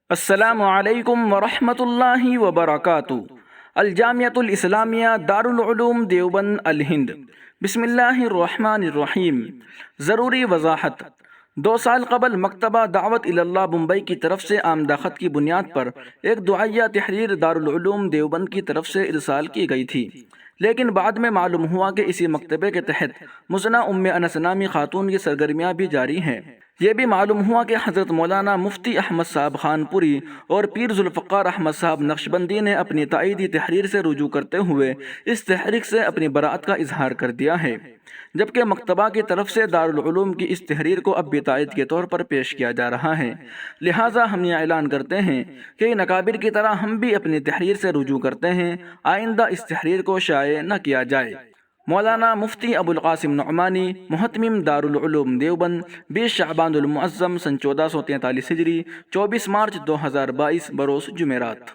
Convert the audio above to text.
السلام علیکم ورحمۃ اللہ وبرکاتہ۔ الجامعۃ الاسلامیہ دارالعلوم دیوبند الہند۔ بسم اللہ الرحمن الرحیم۔ ضروری وضاحت۔ 2 سال قبل مکتبہ دعوت اللہ ممبئی کی طرف سے آمدہ خط کی بنیاد پر ایک دعائیہ تحریر دارالعلوم دیوبند کی طرف سے ارسال کی گئی تھی، لیکن بعد میں معلوم ہوا کہ اسی مکتبے کے تحت مزنہ انس نامی خاتون کی سرگرمیاں بھی جاری ہیں۔ یہ بھی معلوم ہوا کہ حضرت مولانا مفتی احمد صاحب خان پوری اور پیر ذوالفقار احمد صاحب نقشبندی نے اپنی تائیدی تحریر سے رجوع کرتے ہوئے اس تحریک سے اپنی براءت کا اظہار کر دیا ہے، جبکہ مکتبہ کی طرف سے دارالعلوم کی اس تحریر کو اب بھی تائید کے طور پر پیش کیا جا رہا ہے۔ لہٰذا ہم یہ اعلان کرتے ہیں کہ ان اکابر کی طرح ہم بھی اپنی تحریر سے رجوع کرتے ہیں، آئندہ اس تحریر کو شائع نہ کیا جائے۔ مولانا مفتی ابو القاسم نعمانی، محتمم دارالعلوم دیوبند، 20 شعبان المعظم سن 1443 ہجری، 24 مارچ 2022 بروز جمعرات۔